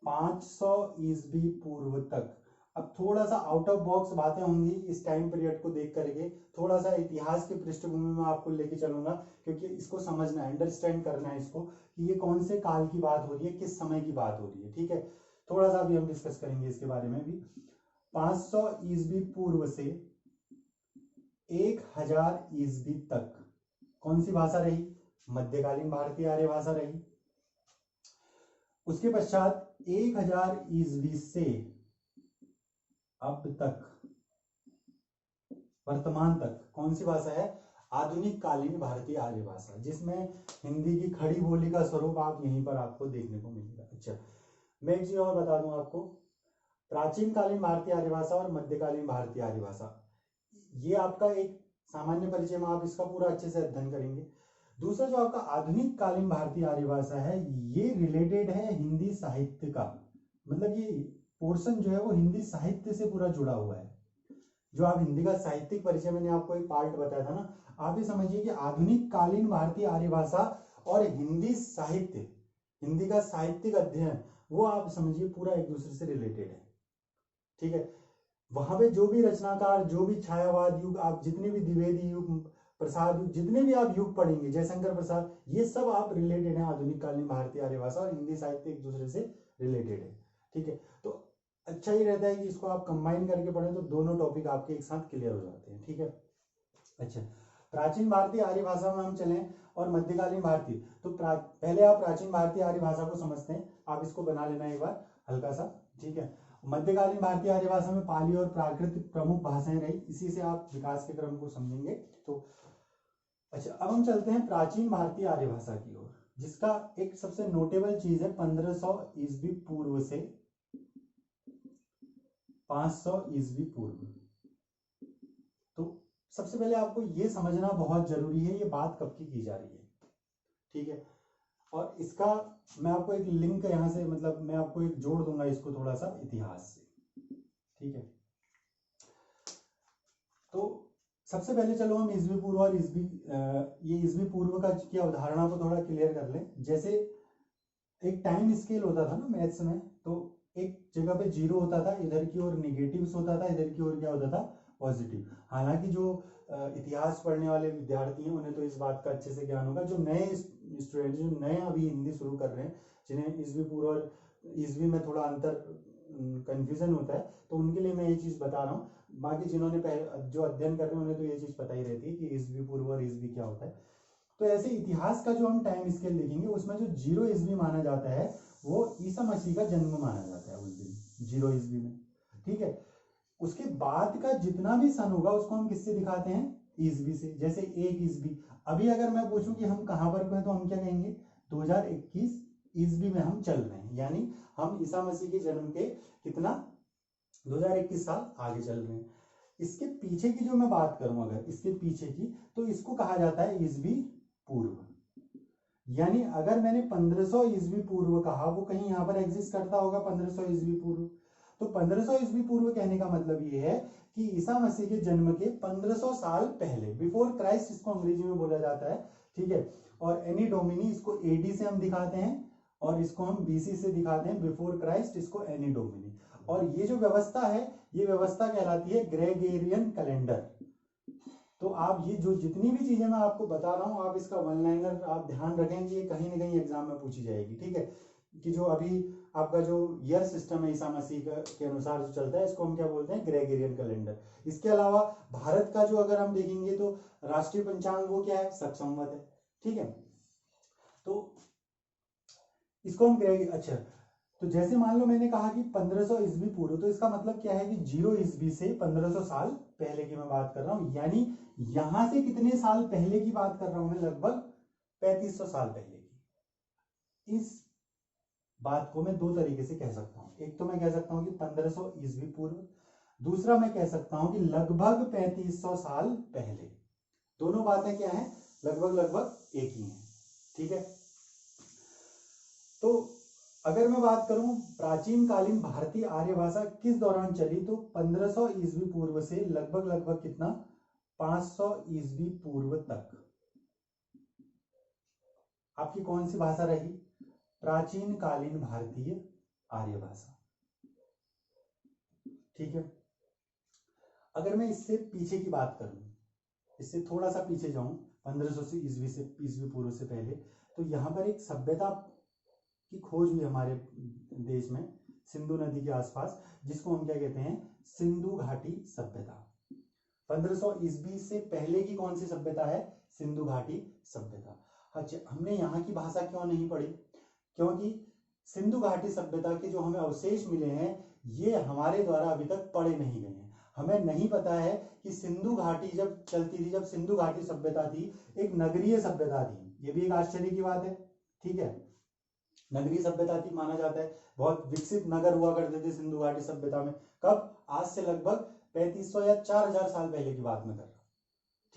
A: 500 ईस्वी पूर्व तक। अब थोड़ा सा आउट ऑफ बॉक्स बातें होंगी इस टाइम पीरियड को देख करके, थोड़ा सा इतिहास की पृष्ठभूमि में आपको लेके चलूंगा, क्योंकि इसको समझना है, अंडरस्टैंड करना है इसको कि ये कौन से काल की बात हो रही है, किस समय की बात हो रही है। ठीक है, थोड़ा सा भी हम डिस्कस करेंगे इसके बारे में भी। 500 ईस्वी पूर्व से 1000 ईस्वी तक कौन सी भाषा रही? मध्यकालीन भारतीय आर्य भाषा रही। उसके पश्चात 1000 ईस्वी से अब तक वर्तमान तक कौन सी भाषा है? आधुनिक कालीन भारतीय आर्य भाषा, जिसमें हिंदी की खड़ी बोली का स्वरूप आप यहीं पर आपको देखने को मिलेगा। अच्छा, मैं एक चीज और बता दूं आपको, प्राचीन कालीन भारतीय आर्य भाषा और मध्यकालीन भारतीय आर्य भाषा, ये आपका एक सामान्य परिचय में आप इसका पूरा अच्छे से अध्ययन करेंगे। दूसरा जो आपका आधुनिक कालीन भारतीय आर्य भाषा है, ये रिलेटेड है हिंदी साहित्य का, मतलब ये पोर्शन जो है वो हिंदी साहित्य से पूरा जुड़ा हुआ है। जो आप हिंदी का साहित्यिक परिचय, मैंने आपको एक पार्ट बताया था ना, आप ये समझिए कि आधुनिक कालीन भारतीय आर्य भाषा और हिंदी साहित्य, हिंदी का साहित्यिक अध्ययन, वो आप समझिए पूरा एक दूसरे से रिलेटेड है। ठीक है, वहां पे जो भी रचनाकार, जो भी छायावाद युग, आप जितने भी द्विवेदी युग, प्रसाद युग, जितने भी आप युग पढ़ेंगे, जयशंकर प्रसाद, ये सब आप रिलेटेड है आधुनिक कालीन भारतीय आर्य भाषा और हिंदी साहित्य एक दूसरे से रिलेटेड है। ठीक है, तो अच्छा ही रहता है कि इसको आप कंबाइन करके पढ़ें, तो दोनों टॉपिक आपके एक साथ क्लियर हो जाते हैं। ठीक है, अच्छा, प्राचीन भारतीय आर्य भाषा में हम चलें और मध्यकालीन भारतीय, तो पहले आप प्राचीन भारतीय आर्य भाषा को समझते हैं, आप इसको बना लेना एक बार हल्का सा। ठीक है, मध्यकालीन भारतीय आर्य भाषा में पाली और प्राकृत प्रमुख भाषाएं रही, इसी से आप विकास के क्रम को समझेंगे। तो अच्छा, अब हम चलते हैं प्राचीन भारतीय आर्य भाषा की ओर, जिसका एक सबसे नोटेबल चीज है 1500 ईस्वी पूर्व से 500 ईस्वी पूर्व। तो सबसे पहले आपको यह समझना बहुत जरूरी है ये बात कब की जा रही है। ठीक है, और इसका मैं आपको एक लिंक यहां से, मतलब मैं आपको एक जोड़ दूंगा इसको थोड़ा सा इतिहास से। ठीक है, तो सबसे पहले चलो हम ईस्वी पूर्व और ये ईस्वी पूर्व का की अवधारणा को थोड़ा क्लियर कर लें। जैसे एक टाइम स्केल होता था ना मैथ्स में, तो एक जगह पे 0 होता था, इधर की ओर नेगेटिव्स होता था, इधर की ओर क्या होता था? पॉजिटिव। हालांकि जो इतिहास पढ़ने वाले विद्यार्थी हैं उन्हें तो इस बात का अच्छे से ज्ञान होगा। जो नए स्टूडेंट, जो नए अभी हिंदी शुरू कर रहे हैं, जिन्हें ईस्वी पूर्व और ईस्वी में थोड़ा अंतर कंफ्यूजन होता है, तो उनके लिए मैं ये चीज बता रहा हूँ। बाकी जिन्होंने जो अध्ययन कर रहे हैं उन्हें तो ये चीज पता ही रहती है कि ईस्वी पूर्व और ईस्वी क्या होता है। तो ऐसे इतिहास का जो हम टाइम स्केल देखेंगे, उसमें जो 0 ईस्वी माना जाता है वो ईसा मसीह का जन्म माना जाता है उस दिन 0 ईस्वी में। ठीक है, उसके बाद का जितना भी सन होगा उसको हम किससे दिखाते हैं? ईस्वी से। जैसे 1 ईस्वी, अभी अगर मैं पूछूं कि हम कहां पर हैं, तो हम क्या कहेंगे? 2021 ईस्वी में हम चल रहे हैं, यानी हम ईसा मसीह के जन्म के कितना 2021 साल आगे चल रहे हैं। इसके पीछे की जो मैं बात करूं, अगर इसके पीछे की, तो इसको कहा जाता है ईस्वी पूर्व। यानी अगर मैंने 1500 ईस्वी पूर्व कहा, वो कहीं यहां पर एग्जिस्ट करता होगा 1500 ईस्वी पूर्व। तो 1500 ईस्वी पूर्व कहने का मतलब ये है कि ईसा मसीह के जन्म के 1500 साल पहले, बिफोर क्राइस्ट इसको अंग्रेजी में बोला जाता है। ठीक है, और एनी डोमिनी इसको एडी से हम दिखाते हैं, और इसको हम बीसी से दिखाते हैं, बिफोर क्राइस्ट इसको एनी डोमिनी। और ये जो व्यवस्था है, ये व्यवस्था कहलाती है ग्रेगोरियन कैलेंडर। तो आप ये जो जितनी भी चीजें मैं आपको बता रहा हूं, आप इसका वन लाइनर आप ध्यान रखें कि ये कहीं ना कहीं एग्जाम में पूछी जाएगी। ठीक है, कि जो अभी आपका जो ईयर सिस्टम है ईसा मसीह के अनुसार जो चलता है, इसको हम क्या बोलते हैं? Gregorian calendar. इसके अलावा भारत का जो अगर हम देखेंगे तो राष्ट्रीय पंचांग वो क्या है? शक संवत है। ठीक है, तो इसको हम अच्छा, तो जैसे मान लो मैंने कहा कि 1500 ईस्वी पूर्व, तो इसका मतलब क्या है कि 0 ईस्वी से 1500 साल पहले की मैं बात कर रहा हूं। यानी यहां से कितने साल पहले की बात कर रहा हूं मैं? लगभग 3500 साल पहले की। इस बात को मैं दो तरीके से कह सकता हूं। एक तो मैं कह सकता हूं कि 1500 ईस्वी पूर्व, दूसरा मैं कह सकता हूं कि लगभग 3500 साल पहले। दोनों बातें क्या है? लगभग लगभग एक ही है। ठीक है, तो अगर मैं बात करूं प्राचीन कालीन भारतीय आर्य भाषा किस दौरान चली, तो 1500 ईस्वी पूर्व से लगभग लगभग कितना? 500 ईस्वी पूर्व तक आपकी कौन सी भाषा रही? प्राचीन कालीन भारतीय आर्य भाषा। ठीक है, अगर मैं इससे पीछे की बात करूं, इससे थोड़ा सा पीछे जाऊं, 1500 से ईस्वी पूर्व से पहले, तो यहां पर एक सभ्यता की खोज हुई हमारे देश में, सिंधु नदी के आसपास, जिसको हम क्या कहते हैं? सिंधु घाटी सभ्यता। 1500 ईस्वी से पहले की कौन सी सभ्यता है? सिंधु घाटी सभ्यता। अच्छा, हमने यहाँ की भाषा क्यों नहीं पढ़ी? क्योंकि सिंधु घाटी सभ्यता के जो हमें अवशेष मिले हैं ये हमारे द्वारा अभी तक पढ़े नहीं गए हैं। हमें नहीं पता है कि सिंधु घाटी जब चलती थी, जब सिंधु घाटी सभ्यता थी, एक नगरीय सभ्यता थी। ये भी एक आश्चर्य की बात है, ठीक है। नगरीय सभ्यता थी, माना जाता है बहुत विकसित नगर हुआ करते थे सिंधु घाटी सभ्यता में। कब? आज से लगभग 3500 या 4000 साल पहले की बात में कर रहा हूं,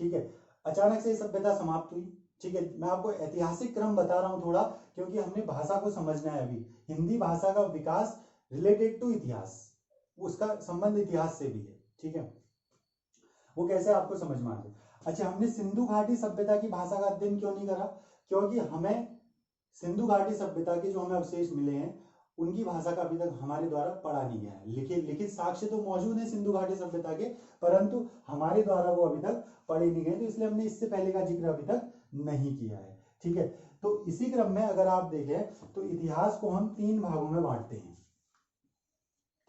A: ठीक है। अचानक से ये सभ्यता समाप्त हुई, ठीक है। मैं आपको ऐतिहासिक क्रम बता रहा हूं थोड़ा, क्योंकि हमने भाषा को समझना है। अभी हिंदी भाषा का विकास रिलेटेड टू इतिहास, उसका संबंध इतिहास से भी है, ठीक है। वो कैसे आपको समझ में आ जाए। अच्छा, हमने सिंधु घाटी सभ्यता की भाषा का अध्ययन क्यों नहीं करा? क्योंकि हमें सिंधु घाटी सभ्यता के जो हमें अवशेष मिले हैं उनकी भाषा का अभी तक हमारे द्वारा पढ़ा नहीं गया है। लिखित साक्ष्य तो मौजूद है सिंधु घाटी सभ्यता के, परंतु हमारे द्वारा वो अभी तक पढ़े नहीं गए, तो इसलिए हमने इससे पहले का जिक्र अभी तक नहीं किया है, ठीक है। तो इसी क्रम में अगर आप देखें तो इतिहास को हम 3 भागों में बांटते हैं,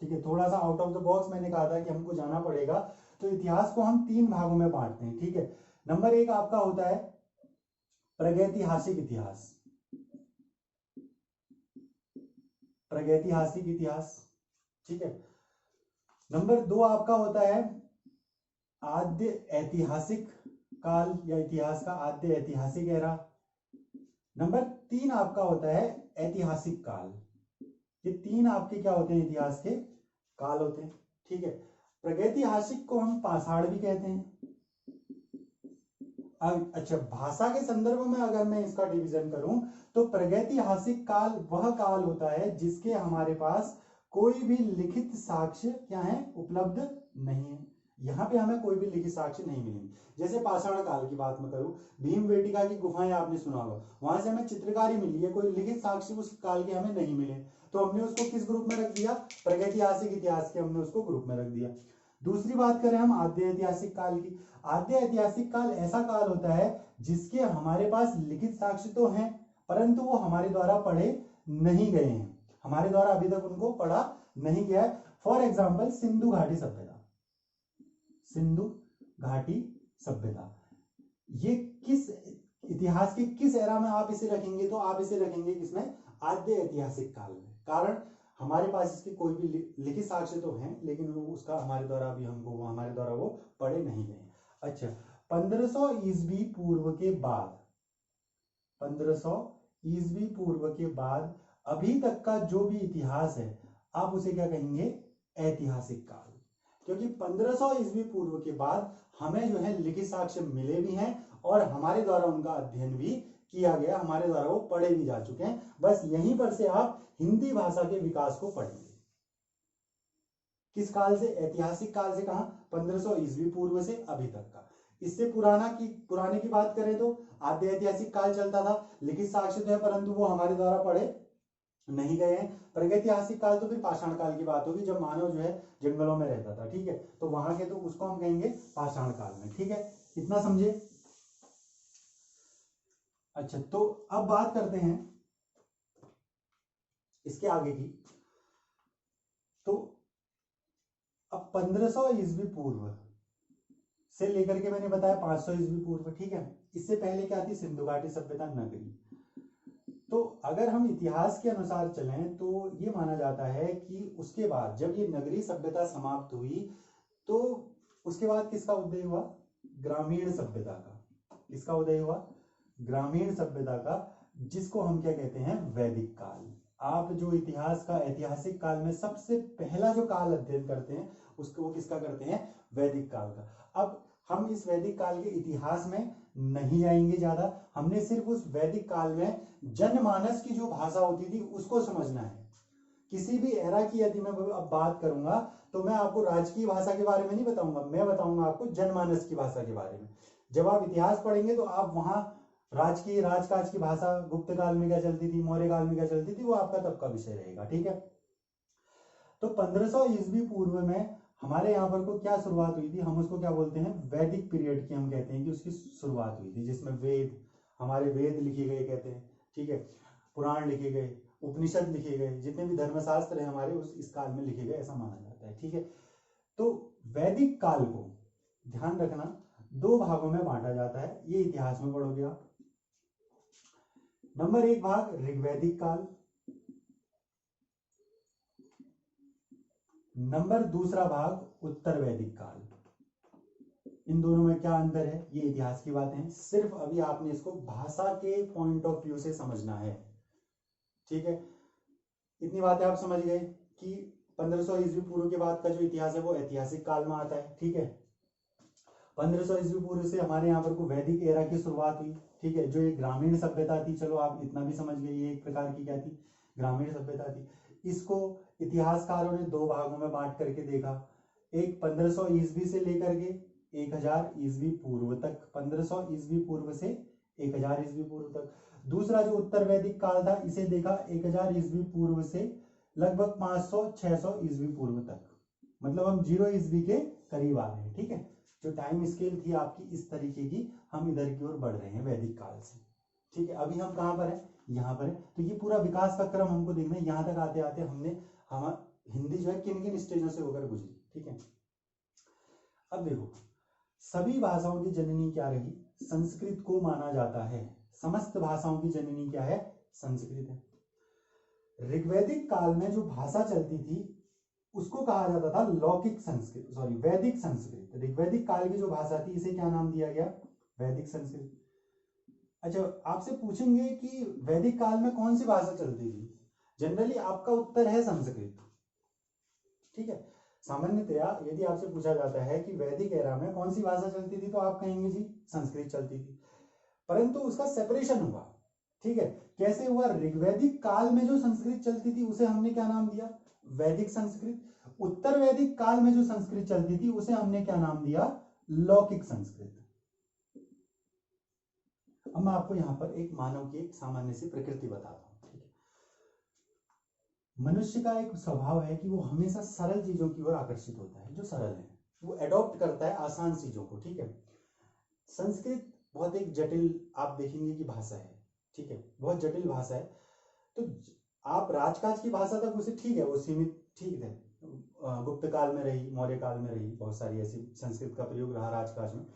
A: ठीक है। थोड़ा सा आउट ऑफ द बॉक्स मैंने कहा था कि हमको जाना पड़ेगा, तो इतिहास को हम 3 भागों में बांटते हैं, ठीक है। नंबर 1 आपका होता है प्रागैतिहासिक इतिहास, प्रागैतिहासिक इतिहास, ठीक है। नंबर 2 आपका होता है आद्य ऐतिहासिक काल या इतिहास का आद्य ऐतिहासिक एरा। नंबर 3 आपका होता है ऐतिहासिक काल। ये 3 आपके क्या होते हैं? इतिहास के काल होते हैं, ठीक है। प्रागैतिहासिक को हम पाषाण भी कहते हैं। अच्छा, भाषा के संदर्भ में अगर मैं इसका डिवीजन करूं तो प्रागैतिहासिक काल वह काल होता है जिसके हमारे पास कोई भी लिखित साक्ष्य क्या है? उपलब्ध नहीं है। यहाँ पे हमें कोई भी लिखित साक्ष्य नहीं मिलेंगे। जैसे पाषाण काल की बात मैं करूं, भीमबेटका की गुफाएं आपने सुना होगा, वहां से हमें चित्रकारी मिली है, कोई लिखित साक्ष्य उस काल के हमें नहीं मिले, तो हमने उसको किस ग्रुप में रख दिया? प्रागैतिहासिक इतिहास के हमने उसको ग्रुप में रख दिया। दूसरी बात करें हम आद्य ऐतिहासिक काल की। आद्य ऐतिहासिक काल ऐसा काल होता है जिसके हमारे पास लिखित साक्ष्य तो हैं, परंतु वो हमारे द्वारा पढ़े नहीं गए हैं, हमारे द्वारा अभी तक उनको पढ़ा नहीं गया है। फॉर एग्जाम्पल सिंधु घाटी सभ्यता, सिंधु घाटी सभ्यता, ये किस इतिहास के किस एरा में आप इसे रखेंगे? तो आप इसे रखेंगे किसमें? आद्य ऐतिहासिक काल में। कारण हमारे पास इसके कोई भी लिखित साक्ष्य तो हैं, लेकिन वो उसका हमारे द्वारा अभी हमको हमारे द्वारा वो पढ़े नहीं गए। अच्छा, 1500 ईस्वी पूर्व के बाद, 1500 ईस्वी पूर्व के बाद अभी तक का जो भी इतिहास है आप उसे क्या कहेंगे? ऐतिहासिक काल। क्योंकि 1500 ईस्वी पूर्व के बाद हमें जो है लिखित साक्ष्य मिले भी हैं और हमारे द्वारा उनका अध्ययन भी किया गया, हमारे द्वारा वो पढ़े भी जा चुके हैं। बस यहीं पर से आप हिंदी भाषा के विकास को पढ़ेंगे। किस काल से? ऐतिहासिक काल से। कहां? 1500 ईस्वी पूर्व से अभी तक का। इससे पुराने की बात करें तो आद्य ऐतिहासिक काल चलता था, लिखित साक्ष्य तो है परंतु वो हमारे द्वारा पढ़े नहीं गए हैं। प्रागैतिहासिक काल तो फिर पाषाण काल की बात होगी, जब मानव जो है जंगलों में रहता था, ठीक है। तो वहां के तो उसको हम कहेंगे पाषाण काल में, ठीक है। इतना समझे? अच्छा, तो अब बात करते हैं इसके आगे की। तो अब 1500 ईस्वी पूर्व से लेकर के मैंने बताया 500 ईस्वी पूर्व, ठीक है। इससे पहले क्या थी? सिंधु घाटी सभ्यता, नगरी। तो अगर हम इतिहास के अनुसार चलें तो ये माना जाता है कि उसके बाद जब ये नगरी सभ्यता समाप्त हुई तो उसके बाद किसका उदय हुआ? ग्रामीण सभ्यता का। किसका उदय हुआ? ग्रामीण सभ्यता का, जिसको हम क्या कहते हैं? वैदिक काल। आप जो इतिहास का ऐतिहासिक काल में सबसे पहला जो काल अध्ययन करते हैं उसको वो किसका करते हैं? वैदिक काल का। अब हम इस वैदिक काल के इतिहास में नहीं जाएंगे ज्यादा, हमने सिर्फ उस वैदिक काल में जनमानस की जो भाषा होती थी उसको समझना है। किसी भी एरा की यदि मैं अब बात करूंगा तो मैं आपको राजकीय भाषा के बारे में नहीं बताऊंगा, मैं बताऊंगा आपको जनमानस की भाषा के बारे में। जब आप इतिहास पढ़ेंगे तो आप वहां राजकीय राजकाज की भाषा गुप्त काल में क्या चलती थी, मौर्य काल में क्या चलती थी, वो आपका तब का विषय रहेगा, ठीक है। तो 1500 ईस्वी पूर्व में हमारे यहाँ पर को क्या शुरुआत हुई थी? हम उसको क्या बोलते हैं? वैदिक पीरियड की हम कहते हैं कि उसकी शुरुआत हुई थी, जिसमें हमारे वेद लिखे गए कहते हैं, ठीक है। पुराण लिखे गए, उपनिषद लिखे गए, जितने भी धर्मशास्त्र हैं हमारे इस काल में लिखे गए, ऐसा माना जाता है, ठीक है। तो वैदिक काल को ध्यान रखना 2 भागों में बांटा जाता है, ये इतिहास में पढ़ोगे आप। नंबर 1 भाग ऋग्वैदिक काल, नंबर दूसरा भाग उत्तर वैदिक काल। इन दोनों में क्या अंतर है, ये इतिहास की बातें हैं, सिर्फ अभी आपने इसको भाषा के पॉइंट ऑफ व्यू से समझना है, ठीक है। इतनी बातें आप समझ गए कि 1500 ईस्वी पूर्व के बाद का जो इतिहास है वो ऐतिहासिक काल में आता है, ठीक है। 1500 ईस्वी पूर्व से हमारे यहाँ पर को वैदिक एरा की शुरुआत हुई, ठीक है। जो एक ग्रामीण सभ्यता थी, चलो आप इतना भी समझ गए, ये एक प्रकार की क्या थी, ग्रामीण सभ्यता थी। इसको इतिहासकारों ने 2 भागों में बांट करके देखा, एक 1500 ईस्वी से लेकर के 1000 ईस्वी पूर्व तक, 1500 ईस्वी पूर्व से 1000 ईस्वी पूर्व तक। दूसरा जो उत्तर वैदिक काल था, इसे देखा 1000 ईस्वी पूर्व से लगभग 500-600 ईस्वी पूर्व तक, मतलब हम 0 ईस्वी के करीब आ रहे हैं, ठीक है। जो टाइम स्केल थी आपकी इस तरीके की, हम इधर की ओर बढ़ रहे हैं वैदिक काल से, ठीक है। अभी हम कहाँ पर हैं, यहाँ पर है। तो ये पूरा विकास का क्रम हमको देखना है, यहाँ तक आते आते हमने हिंदी जो है किन किन स्टेजों से होकर गुजरी, ठीक है। अब देखो, सभी भाषाओं की जननी क्या रही, संस्कृत को माना जाता है। समस्त भाषाओं की जननी क्या है, संस्कृत है। ऋग्वैदिक काल में जो भाषा चलती थी उसको कहा जाता था लौकिक संस्कृत, सॉरी वैदिक संस्कृत। ऋग्वैदिक काल की जो भाषा थी इसे क्या नाम दिया गया, वैदिक संस्कृत। अच्छा, आपसे पूछेंगे कि वैदिक काल में कौन सी भाषा चलती थी, जनरली आपका उत्तर है संस्कृत, ठीक है। सामान्यतया यदि आपसे पूछा जाता है कि वैदिक एरा में कौन सी भाषा चलती थी, तो आप कहेंगे जी संस्कृत चलती थी, परंतु उसका सेपरेशन हुआ, ठीक है। कैसे हुआ, ऋग्वैदिक काल में जो संस्कृत चलती थी उसे हमने क्या नाम दिया, वैदिक संस्कृत। उत्तर वैदिक काल में जो संस्कृत चलती थी उसे हमने क्या नाम दिया, लौकिक संस्कृत। अब मैं आपको यहां पर एक मानव की एक सामान्य सी प्रकृति बताता हूं, ठीक है। मनुष्य का एक स्वभाव है कि वो हमेशा सरल चीजों की ओर आकर्षित होता है, जो सरल है वो एडॉप्ट करता है आसान चीजों को, ठीक है। संस्कृत बहुत एक जटिल, आप देखेंगे कि भाषा है, ठीक है, बहुत जटिल भाषा है। तो आप राजकाज की भाषा तक उसे ठीक है, वो सीमित, ठीक है, गुप्त काल में रही, मौर्य काल में रही, बहुत सारी ऐसी संस्कृत का प्रयोग रहा राजकाज में।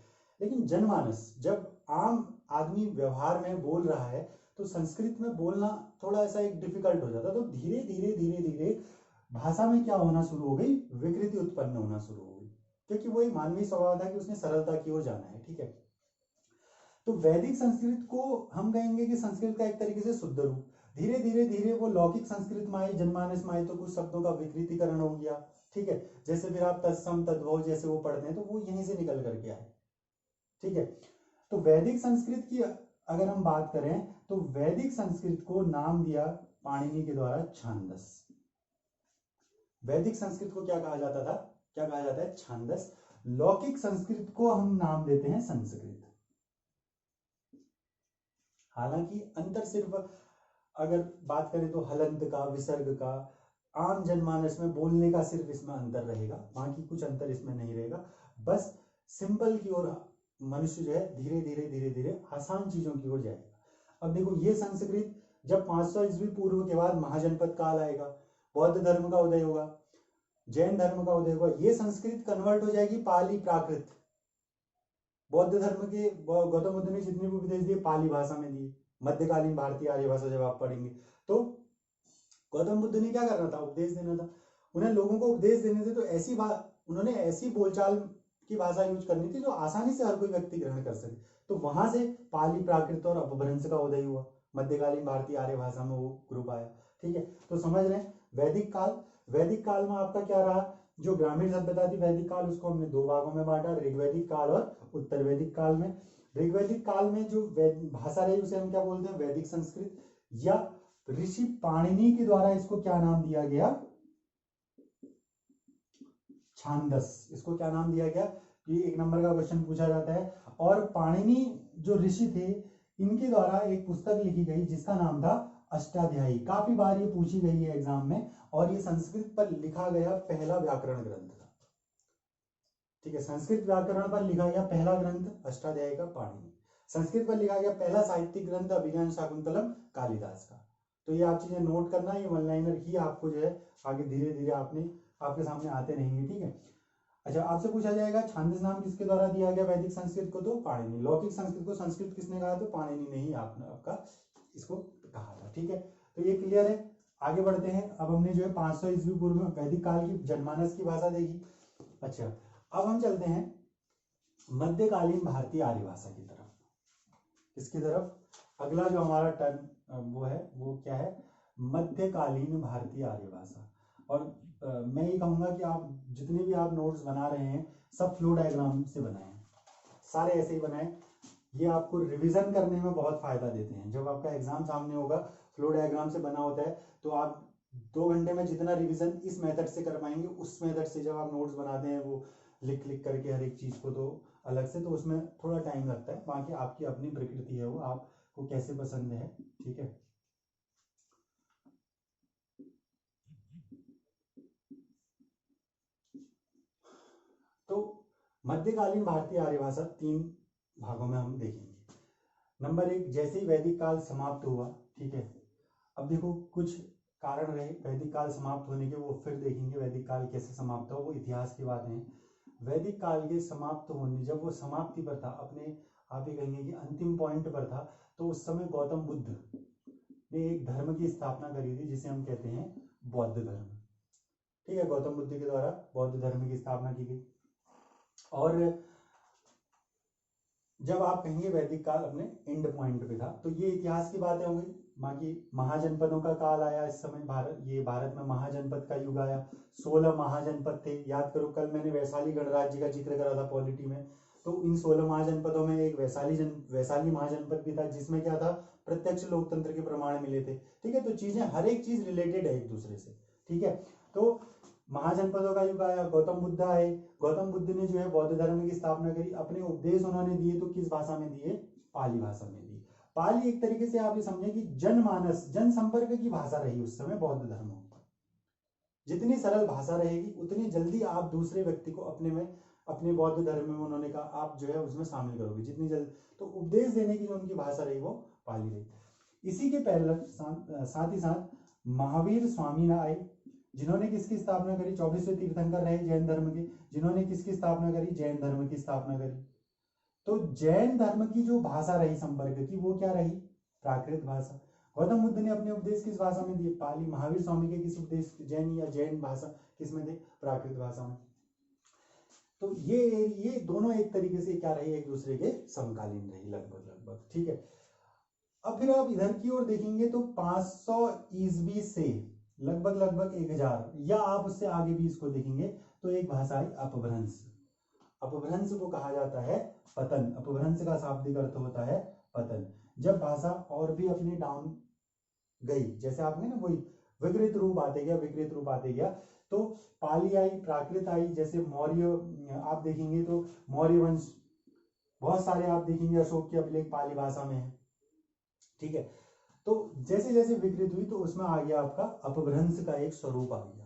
A: लेकिन जनमानस, जब आम आदमी व्यवहार में बोल रहा है तो संस्कृत में बोलना थोड़ा ऐसा एक डिफिकल्ट हो जाता, तो धीरे धीरे धीरे धीरे भाषा में क्या होना शुरू हो गई, विकृति उत्पन्न होना शुरू हो गई, क्योंकि वो एक मानवीय स्वभाव था कि उसने सरलता की ओर जाना है, ठीक है। तो वैदिक संस्कृत को हम कहेंगे कि संस्कृत का एक तरीके से शुद्ध रूप, धीरे धीरे धीरे वो लौकिक संस्कृत में आई, जनमानस में आई, तो कुछ शब्दों का विकृतीकरण हो गया, ठीक है। जैसे फिर आप तत्सम तद्भव जैसे वो पढ़ते हैं तो वो यहीं से निकल करके आए, ठीक है। तो वैदिक संस्कृत की अगर हम बात करें तो वैदिक संस्कृत को नाम दिया पाणिनि के द्वारा छांदस। वैदिक संस्कृत को क्या कहा जाता था, क्या कहा जाता है, छांदस। लौकिक संस्कृत को हम नाम देते हैं संस्कृत। हालांकि अंतर सिर्फ अगर बात करें तो हलंत का, विसर्ग का, आम जनमानस में बोलने का सिर्फ इसमें अंतर रहेगा, बाकी कुछ अंतर इसमें नहीं रहेगा। बस सिंपल की ओर मनुष्य जो है धीरे धीरे धीरे धीरे आसान चीजों की ओर जाएगा। अब देखो, ये संस्कृत जब 500 ईस्वी पूर्व के बाद महाजनपद काल आएगा, बौद्ध धर्म का उदय होगा, जैन धर्म का उदय होगा, ये संस्कृत कन्वर्ट हो जाएगी पाली प्राकृत। बौद्ध धर्म के गौतम बुद्ध ने जितने भी उपदेश दिए पाली भाषा में दिए। मध्यकालीन भारतीय आर्य भाषा जब आप पढ़ेंगे तो गौतम बुद्ध ने क्या करना था, उपदेश देना था, उन्हें लोगों को उपदेश देने थे, तो ऐसी बात उन्होंने ऐसी बोलचाल की भाषा यूज करनी थी जो आसानी से हर कोई व्यक्ति ग्रहण कर सके। तो वहां से पाली प्राकृत और अपभ्रंश का उदय हुआ, मध्यकालीन भारतीय आर्य भाषा में वो ग्रुप आया, ठीक है। तो समझ रहे हैं वैदिक काल, वैदिक काल में आपका क्या रहा, जो ग्रामीण सभ्यता थी वैदिक काल, उसको हमने 2 भागों में बांटा, ऋग्वैदिक काल और उत्तर वैदिक काल में। ऋग्वैदिक काल में जो भाषा रही उसे हम क्या बोलते हैं, वैदिक संस्कृत, या ऋषि पाणिनि के द्वारा इसको क्या नाम दिया गया, छांदस। इसको क्या नाम दिया गया, ये 1 नंबर का क्वेश्चन पूछा जाता है। और पाणिनि जो ऋषि थे, इनके द्वारा एक पुस्तक लिखी गई जिसका नाम था अष्टाध्यायी। काफी बार ये पूछी गई है एग्जाम में, और ये संस्कृत पर लिखा गया पहला व्याकरण ग्रंथ था, ठीक है। संस्कृत व्याकरण पर लिखा गया पहला ग्रंथ अष्टाध्यायी का पाणिनि। संस्कृत पर लिखा गया पहला साहित्यिक ग्रंथ अभिज्ञान शाकुंतलम कालिदास का। तो ये आप चीजें नोट करना, ये वन लाइनर ही आपको जो है आगे धीरे धीरे आपके सामने आते रहेंगे, ठीक है। अच्छा, आपसे पूछा जाएगा छांदस नाम किसके द्वारा दिया गया वैदिक संस्कृत को, तो पाणिनि। लौकिक संस्कृत को संस्कृत किसने कहा, तो पाणिनि ने ही आपने आपका इसको कहा था। ठीक है, तो ये क्लियर है। आगे बढ़ते हैं। अब हमने जो है 500 ईस्वी पूर्व में वैदिक काल की जनमानस की भाषा देखी। अच्छा, अब हम चलते हैं मध्यकालीन भारतीय आर्य भाषा की तरफ। किसकी तरफ? अगला जो हमारा टर्म वो है, वो क्या है? मध्यकालीन भारतीय आर्य भाषा। और मैं ये कहूंगा कि आप जितने भी आप नोट्स बना रहे हैं सब फ्लो डायग्राम से बनाएं, सारे ऐसे ही बनाएं। ये आपको रिवीजन करने में बहुत फायदा देते हैं। जब आपका एग्जाम सामने होगा, फ्लो डायग्राम से बना होता है, तो आप 2 घंटे में जितना रिवीजन इस मेथड से कर पाएंगे, उस मेथड से जब आप नोट्स बनाते हैं वो लिख लिख करके हर एक चीज को तो अलग से, तो उसमें थोड़ा टाइम लगता है। बाकी आपकी अपनी प्रकृति है, वो आपको कैसे पसंद है। ठीक है, तो मध्यकालीन भारतीय आर्य भाषा 3 भागों में हम देखेंगे। नंबर 1, जैसे ही वैदिक काल समाप्त हुआ। ठीक है, अब देखो कुछ कारण रहे वैदिक काल समाप्त होने के, वो फिर देखेंगे वैदिक काल कैसे समाप्त हुआ, वो इतिहास की बातें हैं। वैदिक काल के समाप्त होने, जब वो समाप्ति पर था, अपने आप ही कहेंगे कि अंतिम पॉइंट पर था, तो उस समय गौतम बुद्ध ने एक धर्म की स्थापना करी थी जिसे हम कहते हैं बौद्ध धर्म। ठीक है, गौतम बुद्ध के द्वारा बौद्ध धर्म की स्थापना की गई। और जब आप कहेंगे वैदिक काल अपने एंड पॉइंट पे था, तो ये इतिहास की बातें हो गई। बाकी महाजनपदों का काल आया इस समय, भारत में महाजनपद का युग आया। 16 महाजनपद थे, याद करो कल मैंने वैशाली गणराज्य का जिक्र करा था पॉलिटी में। तो इन 16 महाजनपदों में एक वैशाली महाजनपद भी था, जिसमें क्या था, प्रत्यक्ष लोकतंत्र के प्रमाण मिले थे। ठीक है, तो चीजें हर एक चीज रिलेटेड है एक दूसरे से। ठीक है, तो महाजनपदों का युग आया, गौतम बुद्ध आए। गौतम बुद्ध ने जो है बौद्ध धर्म की स्थापना करी। अपने उपदेश उन्होंने दिए तो किस भाषा में दिए? पाली भाषा में दिए। पाली एक तरीके से आप ये समझे कि जनमानस, जनसंपर्क की भाषा रही उस समय बौद्ध धर्म। जितनी सरल भाषा रहेगी उतनी जल्दी आप दूसरे व्यक्ति को अपने बौद्ध धर्म में, उन्होंने कहा, आप जो है उसमें शामिल करोगे जितनी जल्द। तो उपदेश देने की जो उनकी भाषा रही वो पाली रही। इसी के पहले साथ ही साथ महावीर स्वामी आए, जिन्होंने किसकी स्थापना करी? 24वें तीर्थंकर रहे जैन धर्म के, जिन्होंने किसकी स्थापना करी? जैन धर्म की स्थापना करी। तो जैन धर्म की जो भाषा रही संपर्क की, वो क्या रही? प्राकृत भाषा। गौतम बुद्ध ने अपने उपदेश किस भाषा में दिए? पाली। महावीर स्वामी के किस उपदेश, जैन या जैन भाषा किस में थे? प्राकृत भाषा में। तो ये दोनों एक तरीके से क्या रही? एक दूसरे के समकालीन रही लगभग लगभग। ठीक है, अब फिर आप इधर की ओर देखेंगे तो 500 ईस्वी से लगभग 1000, या आप उससे आगे भी इसको देखेंगे तो एक भाषा आई अपभ्रंश। अपभ्रंश को कहा जाता है पतन। अपभ्रंश का शाब्दिक अर्थ होता है पतन। जब भाषा और भी अपनी डाउन गई, जैसे आपने ना वही विकृत रूप आते गया, तो पाली आई, प्राकृत आई। जैसे मौर्य आप देखेंगे तो मौर्य वंश, बहुत सारे आप देखेंगे अशोक के अभिलेख पाली भाषा में है। ठीक है, तो जैसे जैसे विकृत हुई तो उसमें आ गया आपका अपभ्रंश का एक स्वरूप आ गया।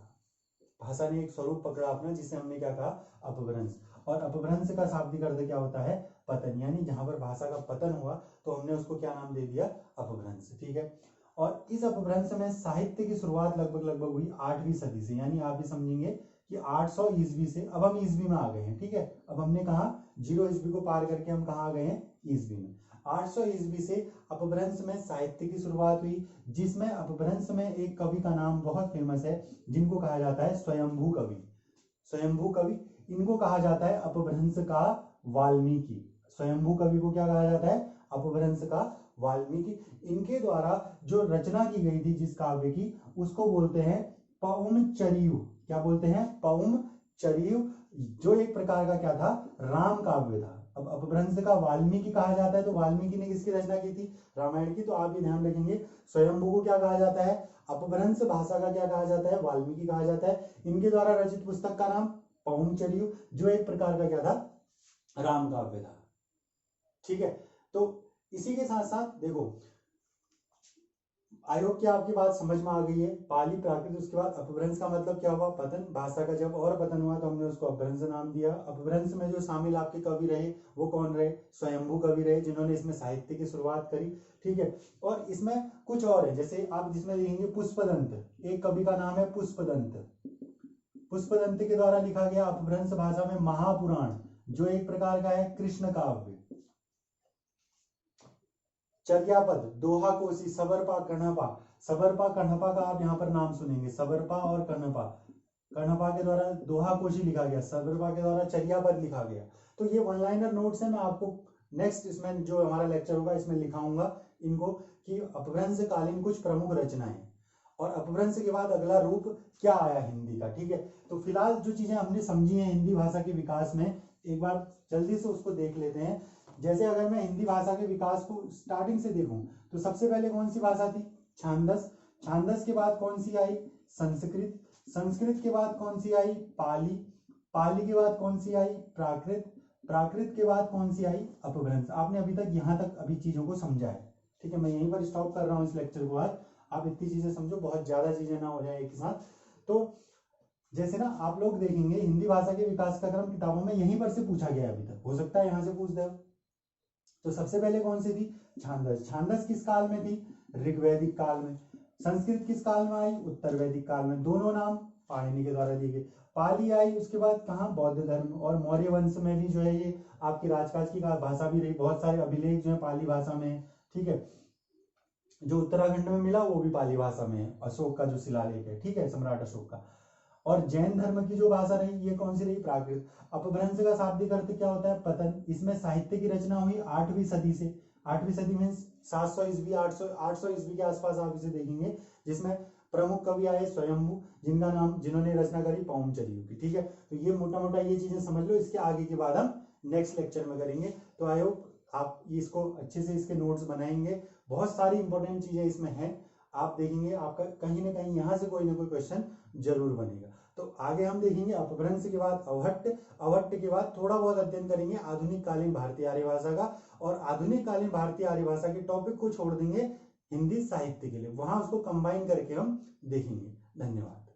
A: भाषा ने एक स्वरूप पकड़ा अपना, जिसे हमने क्या कहा? अपभ्रंश। और अपभ्रंश का शाब्दिक अर्थ क्या होता है? पतन। यानी जहां पर भाषा का पतन हुआ तो हमने उसको क्या नाम दे दिया? अपभ्रंश। ठीक है, और इस अपभ्रंश में साहित्य की शुरुआत लगभग हुई 8वीं सदी से। यानी आप भी समझेंगे कि 800 ईस्वी से, अब हम ईस्वी में आ गए हैं। ठीक है, अब हमने कहा 0 ईस्वी को पार करके हम कहा आ गए हैं? ईस्वी में। 800 ईस्वी से अपभ्रंश में साहित्य की शुरुआत हुई, जिसमें अपभ्रंश में एक कवि का नाम बहुत फेमस है, जिनको कहा जाता है स्वयंभू कवि। स्वयंभू कवि, इनको कहा जाता है अपभ्रंश का वाल्मीकि। स्वयंभू कवि को क्या कहा जाता है? अपभ्रंश का वाल्मीकि। इनके द्वारा जो रचना की गई थी जिस काव्य की, उसको बोलते हैं पौमचरियु। क्या बोलते हैं? पौमचरियु, जो एक प्रकार का क्या था? राम काव्य था। अब अपभ्रंश का वाल्मीकि कहा जाता है, तो वाल्मीकि ने किसकी रचना की थी? रामायण की। तो आप भी ध्यान रखेंगे, स्वयंभू को क्या कहा जाता है? अपभ्रंश भाषा का क्या कहा जाता है? वाल्मीकि कहा जाता है। इनके द्वारा रचित पुस्तक का नाम पौमचरियु, जो एक प्रकार का क्या था? राम काव्य था। ठीक है, तो इसी के साथ साथ देखो, आई होप कि आपकी बात समझ में आ गई है। पाली, प्राकृत, उसके बाद अपभ्रंश का मतलब क्या हुआ? पतन। भाषा का जब और पतन हुआ तो हमने उसको अपभ्रंश नाम दिया। अपभ्रंश में जो शामिल आपके कवि रहे वो कौन रहे? स्वयंभू कवि रहे, जिन्होंने इसमें साहित्य की शुरुआत करी। ठीक है, और इसमें कुछ और है, जैसे आप जिसमें देखेंगे पुष्पदंत, एक कवि का नाम है पुष्पदंत। पुष्पदंत के द्वारा लिखा गया अपभ्रंश भाषा में महापुराण, जो एक प्रकार का है कृष्ण काव्य। चर्यापद, दोहा कोशी, सबरपा, कण्हपा। सबरपा कण्हपा का आप यहाँ पर नाम सुनेंगे, सबरपा और कण्हपा। कण्हपा के द्वारा दोहा कोशी लिखा गया, सबरपा के द्वारा चर्यापद लिखा गया। तो ये वन लाइनर नोट्स है, मैं आपको नेक्स्ट इसमें जो हमारा लेक्चर होगा इसमें लिखाऊंगा इनको कि अपभ्रंश कालीन कुछ प्रमुख रचनाएं, और अपभ्रंश के बाद अगला रूप क्या आया हिंदी का। ठीक है, तो फिलहाल जो चीजें हमने समझी हैं हिंदी भाषा के विकास में, एक बार जल्दी से उसको देख लेते हैं। जैसे अगर मैं हिंदी भाषा के विकास को स्टार्टिंग से देखूं तो सबसे पहले कौन सी भाषा थी? छांदस। छांदस के बाद कौन सी आई? संस्कृत। संस्कृत के बाद कौन सी आई? पाली। पाली के बाद कौन सी आई? प्राकृत। प्राकृत के बाद कौन सी आई? अपभ्रंश। आपने अभी तक यहाँ तक अभी चीजों को समझा है। ठीक है, मैं यहीं पर स्टॉप कर रहा हूँ इस लेक्चर को आज। आप इतनी चीजें समझो, बहुत ज्यादा चीजें ना हो जाए एक साथ। तो जैसे ना आप लोग देखेंगे हिंदी भाषा के विकास का क्रम किताबों में यहीं पर से पूछा गया, अभी तक हो सकता है यहाँ से पूछ दे। तो सबसे पहले कौन सी थी? छांदस। छांदस किस काल में थी? ऋग्वैदिक काल में। संस्कृत किस काल में आई? उत्तर वैदिक काल में। दोनों नाम पाणिनि के द्वारा दिए गए। पाली आई उसके बाद कहाँ? बौद्ध धर्म और मौर्य वंश में भी जो है ये आपकी राजकाज की भाषा भी रही। बहुत सारे अभिलेख जो है पाली भाषा में है। ठीक है, जो उत्तराखंड में मिला वो भी पाली भाषा में है, अशोक का जो शिलालेख है, ठीक है, सम्राट अशोक का। और जैन धर्म की जो भाषा रही ये कौन सी रही? प्राकृत। अपभ्रंश का शाब्दिक अर्थ क्या होता है? पतन। इसमें साहित्य की रचना हुई 8वीं सदी से। 8वीं सदी में 700 ईस्वी 800 ईस्वी के आसपास आप इसे देखेंगे, जिसमें प्रमुख कवि आए स्वयंभू, जिन्होंने रचना करी पौंचरियों की। ठीक है, तो ये मोटा मोटा ये चीजें समझ लो। इसके आगे के बाद हम नेक्स्ट लेक्चर में करेंगे। तो आई होप आप इसको अच्छे से इसके नोट्स बनाएंगे। बहुत सारी इंपॉर्टेंट चीजें इसमें हैं, आप देखेंगे आपका कहीं ना कहीं यहाँ से कोई ना कोई क्वेश्चन जरूर बनेगा। तो आगे हम देखेंगे अपभ्रंश के बाद अवहट्ट, अवहट्ट के बाद थोड़ा बहुत अध्ययन करेंगे आधुनिक कालीन भारतीय आर्य भाषा का, और आधुनिक कालीन भारतीय आर्य भाषा के टॉपिक को छोड़ देंगे हिंदी साहित्य के लिए, वहां उसको कंबाइन करके हम देखेंगे। धन्यवाद।